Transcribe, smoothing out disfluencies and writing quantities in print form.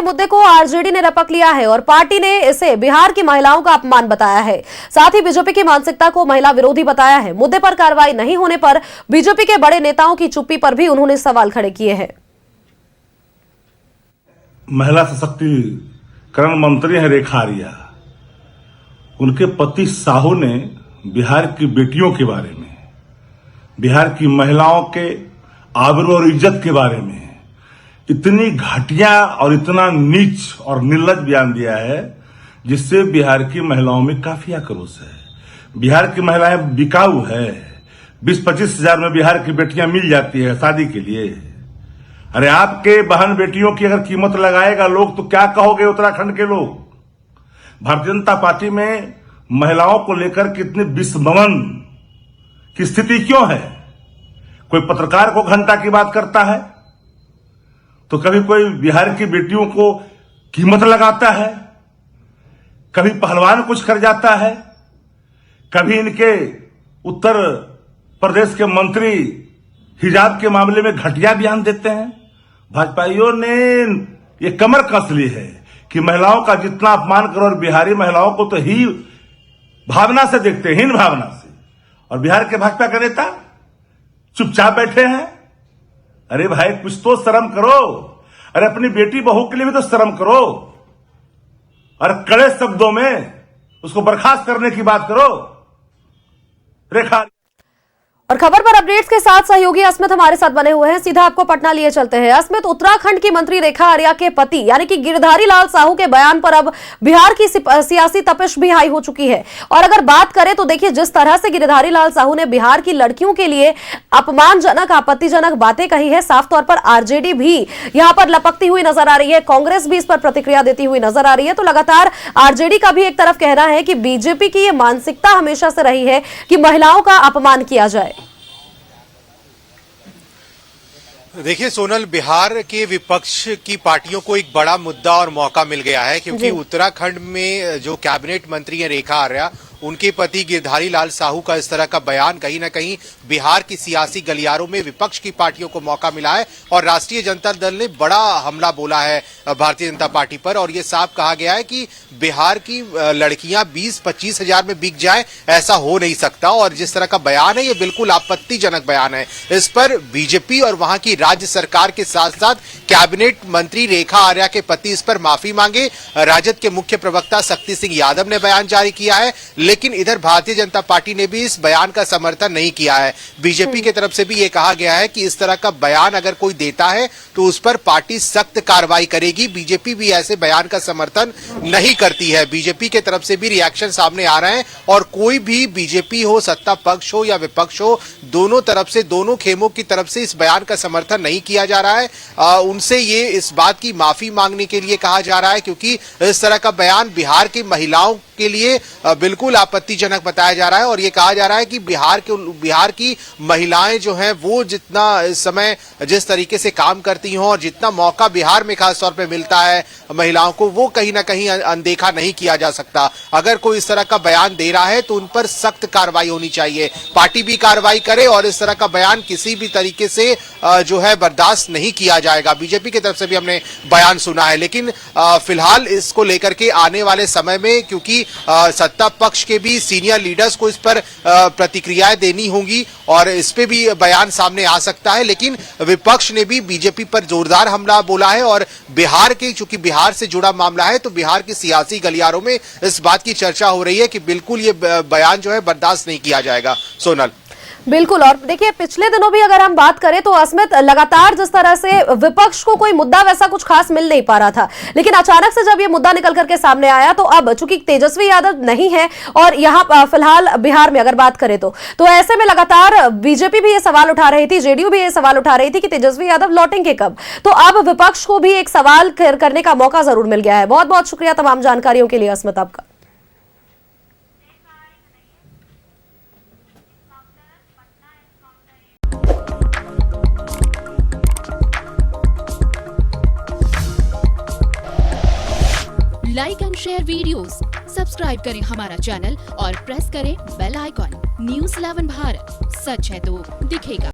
मुद्दे को आरजेडी ने रपक लिया है और पार्टी ने इसे बिहार की महिलाओं का अपमान बताया है। साथ ही बीजेपी की मानसिकता को महिला विरोधी बताया है। मुद्दे पर कार्रवाई नहीं होने पर बीजेपी के बड़े नेताओं की चुप्पी पर भी उन्होंने सवाल खड़े किए हैं। महिला सशक्तिकरण मंत्री है रेखा आर्या, उनके पति साहू ने बिहार की बेटियों के बारे में, बिहार की महिलाओं के आबरू और इज्जत के बारे में इतनी घटिया और इतना नीच और निर्लज बयान दिया है जिससे बिहार की महिलाओं में काफी आक्रोश है। बिहार की महिलाएं बिकाऊ है। 20-25 हजार में बिहार की बेटियां मिल जाती है शादी के लिए। अरे आपके बहन बेटियों की अगर कीमत लगाएगा लोग तो क्या कहोगे उत्तराखंड के लोग। भारतीय जनता पार्टी में महिलाओं को लेकर कितनी विस्मरण की स्थिति क्यों है। कोई पत्रकार को घंटा की बात करता है तो कभी कोई बिहार की बेटियों को कीमत लगाता है, कभी पहलवान कुछ कर जाता है, कभी इनके उत्तर प्रदेश के मंत्री हिजाब के मामले में घटिया बयान देते हैं। भाजपाइयों ने ये कमर कस ली है कि महिलाओं का जितना अपमान करो और बिहारी महिलाओं को तो ही भावना से देखते हैं, हीन भावना से। और बिहार के भाजपा के नेता चुपचाप बैठे हैं। अरे भाई कुछ तो शर्म करो। अरे अपनी बेटी बहू के लिए भी तो शर्म करो और कड़े शब्दों में उसको बर्खास्त करने की बात करो। रेखा और खबर पर अपडेट्स के साथ सहयोगी अस्मित हमारे साथ बने हुए हैं। सीधा आपको पटना लिए चलते हैं। अस्मित, उत्तराखंड की मंत्री रेखा आर्या के पति यानी कि गिरधारी लाल साहू के बयान पर अब बिहार की सियासी तपिश भी हाई हो चुकी है। और अगर बात करें तो देखिए, जिस तरह से गिरधारी लाल साहू ने बिहार की लड़कियों के लिए अपमानजनक, आपत्तिजनक बातें कही है, साफ तौर पर आरजेडी भी यहां पर लपकती हुई नजर आ रही है, कांग्रेस भी इस पर प्रतिक्रिया देती हुई नजर आ रही है। तो लगातार आरजेडी का भी एक तरफ कहना है कि बीजेपी की यह मानसिकता हमेशा से रही है कि महिलाओं का अपमान किया जाए। देखिए सोनल, बिहार के विपक्ष की पार्टियों को एक बड़ा मुद्दा और मौका मिल गया है क्योंकि उत्तराखंड में जो कैबिनेट मंत्री हैं रेखा आर्या, उनके पति गिरधारी लाल साहू का इस तरह का बयान कहीं ना कहीं बिहार की सियासी गलियारों में विपक्ष की पार्टियों को मौका मिला है। और राष्ट्रीय जनता दल ने बड़ा हमला बोला है भारतीय जनता पार्टी पर और ये साफ कहा गया है कि बिहार की लड़कियां 20-25 हजार में बिक जाए, ऐसा हो नहीं सकता। और जिस तरह का बयान है ये बिल्कुल आपत्तिजनक बयान है। इस पर बीजेपी और वहां की राज्य सरकार के साथ साथ कैबिनेट मंत्री रेखा आर्या के पति इस पर माफी मांगे। राजद के मुख्य प्रवक्ता शक्ति सिंह यादव ने बयान जारी किया है, लेकिन इधर भारतीय जनता पार्टी ने भी इस बयान का समर्थन नहीं किया है। बीजेपी की तरफ से भी यह कहा गया है कि इस तरह का बयान अगर कोई देता है तो उस पर पार्टी सख्त कार्रवाई करेगी। बीजेपी भी ऐसे बयान का समर्थन नहीं करती है। बीजेपी की तरफ से भी रिएक्शन सामने आ रहे हैं और कोई भी बीजेपी हो, सत्ता पक्ष हो या विपक्ष हो, दोनों तरफ से, दोनों खेमों की तरफ से इस बयान का समर्थन नहीं किया जा रहा है। उनसे ये इस बात की माफी मांगने के लिए कहा जा रहा है क्योंकि इस तरह का बयान बिहार की महिलाओं के लिए बिल्कुल आपत्तिजनक बताया जा रहा है। और ये कहा जा रहा है कि बिहार की महिलाएं जो हैं वो जितना इस समय जिस तरीके से काम करती हों और जितना मौका बिहार में खास तौर पे मिलता है महिलाओं को, वो कहीं ना कहीं अनदेखा नहीं किया जा सकता। अगर कोई इस तरह का बयान दे रहा है तो उन पर सख्त कार्रवाई होनी चाहिए, पार्टी भी कार्रवाई करे और इस तरह का बयान किसी भी तरीके से जो है बर्दाश्त नहीं किया जाएगा। बीजेपी की तरफ से भी हमने बयान सुना है, लेकिन फिलहाल इसको लेकर के आने वाले समय में क्योंकि सत्ता पक्ष के भी सीनियर लीडर्स को इस पर प्रतिक्रियाएं देनी होंगी और इस पे भी बयान सामने आ सकता है। लेकिन विपक्ष ने भी बीजेपी पर जोरदार हमला बोला है और बिहार के, चूंकि बिहार से जुड़ा मामला है तो बिहार की सियासी गलियारों में इस बात की चर्चा हो रही है कि बिल्कुल ये बयान जो है बर्दाश्त नहीं किया जाएगा। सोनल, बिल्कुल। और देखिए, पिछले दिनों भी अगर हम बात करें तो अस्मित, लगातार जिस तरह से विपक्ष को कोई मुद्दा वैसा कुछ खास मिल नहीं पा रहा था, लेकिन अचानक से जब ये मुद्दा निकल करके सामने आया तो अब चूंकि तेजस्वी यादव नहीं है और यहाँ फिलहाल बिहार में अगर बात करें तो ऐसे में लगातार बीजेपी भी ये सवाल उठा रही थी, जेडीयू भी ये सवाल उठा रही थी कि तेजस्वी यादव लौटेंगे कब। तो अब विपक्ष को भी एक सवाल करने का मौका जरूर मिल गया है। बहुत बहुत शुक्रिया तमाम जानकारियों के लिए अस्मित आपका। Like and share videos, subscribe करें हमारा चैनल और प्रेस करें बेल आइकॉन। न्यूज़ 11 भारत, सच है तो दिखेगा।